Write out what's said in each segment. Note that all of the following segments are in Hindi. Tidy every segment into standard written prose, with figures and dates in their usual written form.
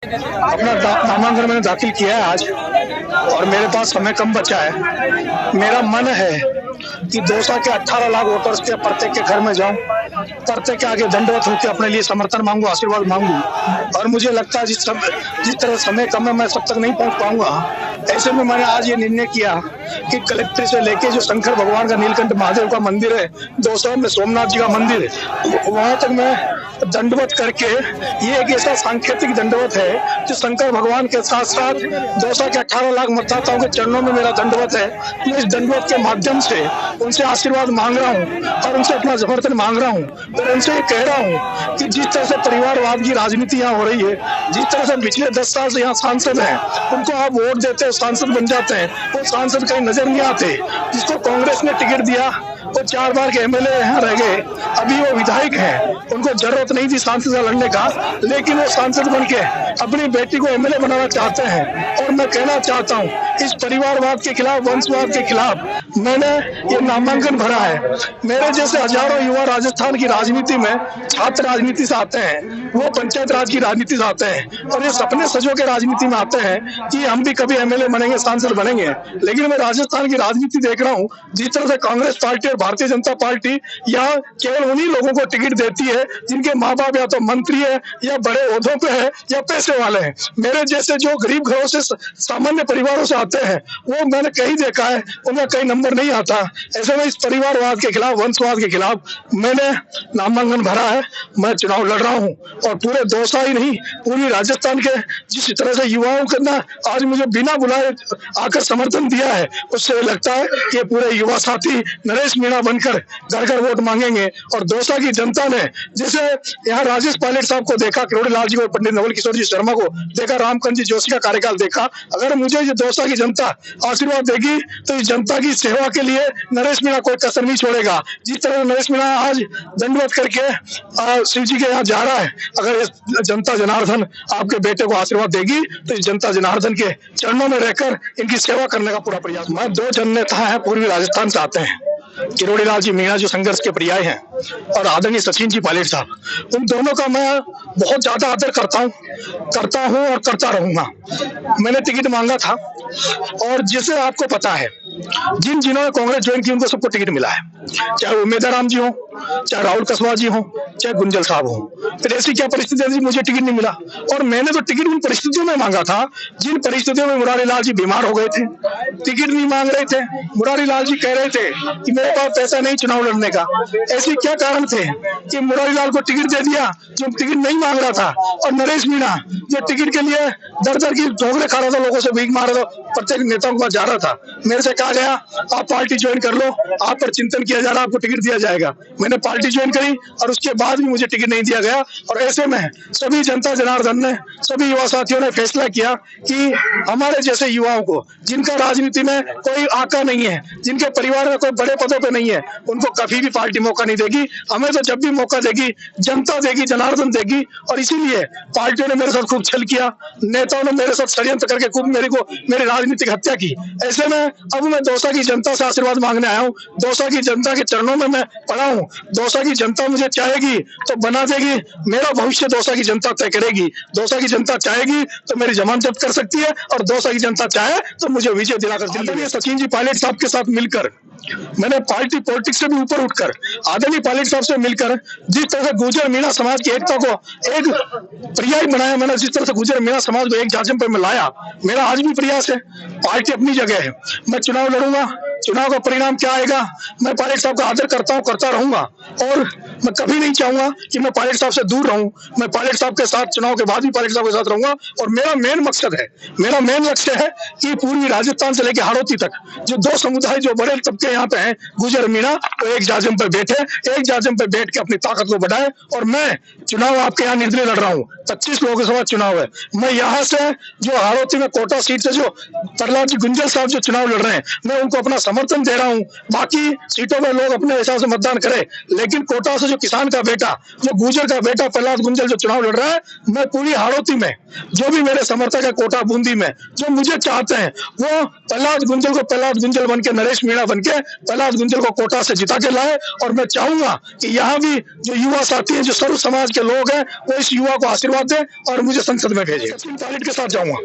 अपना नामांकन मैंने दाखिल किया है आज, और मेरे पास समय कम बचा है। मेरा मन है कि दौसा के 18 लाख वोटर्स के प्रत्येक के घर में जाऊं, प्रत्येक के आगे दंडवत होकर अपने लिए समर्थन मांगू, आशीर्वाद मांगू। और मुझे लगता है जिस तरह समय कम है, मैं सब तक नहीं पहुंच पाऊंगा। ऐसे में मैंने आज ये निर्णय किया कि कलेक्टर से लेके जो शंकर भगवान का, नीलकंठ महादेव का मंदिर है, दौसा में सोमनाथ जी का मंदिर है, वहां तक मैं दंडवत करके, ये एक ऐसा सांकेतिक दंडवत है जो शंकर भगवान के साथ साथ दौसा के 18 लाख मतदाताओं के चरणों में मेरा दंडवत है। मैं इस दंडवत के माध्यम से उनसे आशीर्वाद मांग रहा हूँ और उनसे अपना समर्थन मांग रहा हूँ, और उनसे ये कह रहा हूँ कि जिस तरह से परिवारवाद की राजनीति यहाँ हो रही है, जिस तरह से पिछले 10 साल से यहाँ सांसद हैं, उनको आप वोट देते हैं, सांसद बन जाते हैं, वो सांसद कहीं नजर नहीं आते। जिसको कांग्रेस ने टिकट दिया वो 4 बार के एमएलए यहाँ रह गए, अभी वो विधायक हैं, उनको जरूरत नहीं थी सांसद से लड़ने का, लेकिन वो सांसद बन के अपनी बेटी को एमएलए बनाना चाहते हैं। और मैं कहना चाहता हूँ, इस परिवारवाद के खिलाफ, वंशवाद के खिलाफ मैंने ये नामांकन भरा है। मेरे जैसे हजारों युवा राजस्थान की राजनीति में, छात्र राजनीति से आते हैं, वो पंचायत राज की राजनीति से आते हैं, और ये सपने सजो के राजनीति में आते हैं कि हम भी कभी एमएलए बनेंगे, सांसद बनेंगे। लेकिन मैं राजस्थान की राजनीति देख रहा हूँ, जिस तरह से कांग्रेस पार्टी और भारतीय जनता पार्टी यहाँ केवल उन्हीं लोगों को टिकट देती है जिनके माँ बाप या तो मंत्री है, या बड़े ओहदों पे है, या पैसे वाले हैं। मेरे जैसे जो गरीब घरों से, सामान्य परिवारों से आते हैं, वो मैंने कहीं देखा है, उनका कहीं नंबर नहीं आता। ऐसे में इस परिवारवाद के खिलाफ, वंशवाद के खिलाफ मैंने नामांकन भरा है। मैं चुनाव लड़ रहा हूँ, और पूरे दौसा ही नहीं, पूरी राजस्थान के जिस तरह से युवाओं के ना आज मुझे बिना बुलाए आकर समर्थन दिया है, उससे लगता है कि पूरे युवा साथी नरेश मीणा बनकर घर घर वोट मांगेंगे। और दौसा की जनता ने, जैसे यहाँ राजेश पायलट साहब को देखा, किरोड़ी लाल जी को, पंडित नवल किशोर जी शर्मा को देखा, रामकांत जी जोशी का कार्यकाल देखा, अगर मुझे ये दौसा की जनता आशीर्वाद देगी तो इस जनता की सेवा के लिए नरेश मीणा कोई कसर नहीं छोड़ेगा। जिस तरह नरेश मीणा आज दंडवत करके शिव जी के यहाँ जा रहा है, अगर इस जनता जनार्दन आपके बेटे को आशीर्वाद देगी तो इस जनता जनार्दन के चरणों में रहकर इनकी सेवा करने का पूरा प्रयास। मैं 2 जननेता है, पूर्वी राजस्थान से आते हैं, किरोड़ी लाल जी मीणा जो संघर्ष के पर्याय हैं, और आदरणीय सचिन जी पायलट साहब। उन दोनों का मैं बहुत ज्यादा आदर करता हूं और करता रहूंगा। मैंने टिकट मांगा था, और जैसे आपको पता है, जिन्होंने कांग्रेस ज्वाइन की उनको सबको टिकट मिला है, चाहे उम्मीदराम जी हो, चाहे राहुल कसवा जी हो, चाहे गुंजल साहब हो। फिर ऐसी क्या परिस्थितियां थी, मुझे टिकट नहीं मिला? और मैंने तो टिकट उन परिस्थितियों में मांगा था जिन परिस्थितियों में मुरारी लाल जी बीमार हो गए थे, टिकट नहीं मांग रहे थे। मुरारी लाल जी कह रहे थे कि मेरे पास पैसा नहीं चुनाव लड़ने का। ऐसे क्या कारण थे कि मुरारी लाल को टिकट दे दिया जो टिकट नहीं मांग रहा था, और नरेश मीणा जो टिकट के लिए दर दर की ठोकरें खा रहा था, लोगों से भीख मार रहा था, प्रत्येक नेताओं के पास जा रहा था। मेरे से कहा गया आप पार्टी ज्वाइन कर लो, आप पर चिंतन किया जा रहा, आपको टिकट दिया जाएगा। मैंने पार्टी ज्वाइन करी, और उसके बाद भी मुझे टिकट नहीं दिया गया। और ऐसे में सभी जनता जनार्दन ने, सभी युवा साथियों ने फैसला किया कि हमारे जैसे युवाओं को, जिनका राजनीति में कोई आका नहीं है, जिनके परिवार में कोई बड़े पदों पे नहीं है, उनको कभी भी पार्टी मौका नहीं देगी। हमें तो जब भी मौका देगी जनता देगी, जनार्दन देगी। और इसीलिए पार्टियों ने मेरे साथ खूब छल किया, नेताओं ने मेरे साथ षड्यंत्र करके खूब मेरी राजनीतिक हत्या की। ऐसे में अब मैं दौसा की जनता से आशीर्वाद मांगने आया हूँ। दौसा की जनता के चरणों में मैं पड़ा हूँ। दौसा की जनता मुझे चाहेगी तो बना देगी, मेरा भविष्य दौसा की जनता तय करेगी। दौसा की जनता चाहेगी तो मेरी जमानत जब्त कर सकती है, और दौसा की जनता चाहे तो मुझे विजय दिलाकर दिल्ली। सचिन जी पायलट साहब के साथ मिलकर मैंने पार्टी पॉलिटिक्स से भी ऊपर उठकर आदरणीय पायलट साहब से मिलकर जिस तरह से गुर्जर मीणा समाज की एकता को एक पर्याय बनाया, मैंने जिस तरह से गुर्जर मीणा समाज को एक जाजम पर मैं लाया, मेरा आज भी प्रयास है। पार्टी अपनी जगह है, मैं चुनाव लड़ूंगा, चुनाव का परिणाम क्या आएगा, मैं पायलट साहब का आदर करता हूं, करता रहूंगा, और मैं कभी नहीं चाहूंगा कि मैं पायलट साहब से दूर रहूं। मैं पायलट साहब के साथ, चुनाव के बाद भी पायलट साहब के साथ रहूंगा। और मेरा मेन मकसद है, मेरा मेन लक्ष्य है कि पूर्वी राजस्थान से लेकर हाड़ौती तक जो 2 समुदाय, जो बड़े तबके यहाँ पे हैं, गुर्जर मीणा, तो एक जाजम पर बैठे, एक जाजम पर बैठ के अपनी ताकत को बढ़ाए। और मैं चुनाव आपके यहाँ निर्दलीय लड़ रहा हूँ, 25 लोकसभा चुनाव है। मैं यहाँ से जो हाड़ौती में कोटा सीट से जो प्रहलाद जी गुंजल साहब जो चुनाव लड़ रहे हैं, मैं उनको अपना समर्थन दे रहा हूँ। बाकी सीटों में लोग अपने हिसाब से मतदान करें, लेकिन कोटा से जो किसान का बेटा, जो गुर्जर का बेटा प्रहलाद गुंजल जो चुनाव लड़ रहा है, मैं पूरी हाड़ौती में जो भी मेरे समर्थक है कोटा बूंदी में जो मुझे चाहते हैं वो प्रहलाद गुंजल को प्रहलाद गुंजल बन के, नरेश मीणा बन के प्रहलाद गुंजल को कोटा से जिता के लाए। और मैं चाहूंगा कि यहाँ भी जो युवा साथी हैं, जो सर्व समाज के लोग हैं, वो इस युवा को आशीर्वाद दें और मुझे संसद में भेजें। सचिन पायलट के साथ जाऊंगा,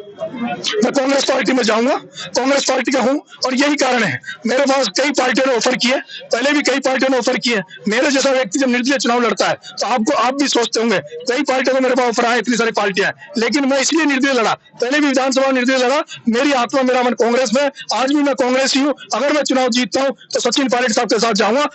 मैं कांग्रेस पार्टी में जाऊंगा, कांग्रेस पार्टी का हूं और यही कारण है। मेरे पास कई पार्टियों ने ऑफर किए, पहले भी कई पार्टियों ने ऑफर किए। मेरे जैसा व्यक्ति जब निर्दलीय चुनाव लड़ता है तो आप भी सोचते होंगे कई पार्टियों को मेरे पास ऑफर आए, इतनी सारी पार्टियां, लेकिन मैं इसलिए निर्दलीय लड़ा, पहले भी विधानसभा निर्दलीय लड़ा। मेरी आत्मा मेरा मन कांग्रेस में, आज भी मैं कांग्रेस ही हूँ। अगर मैं चुनाव जीतता हूँ तो सचिन पायलट साहब के साथ जाऊंगा।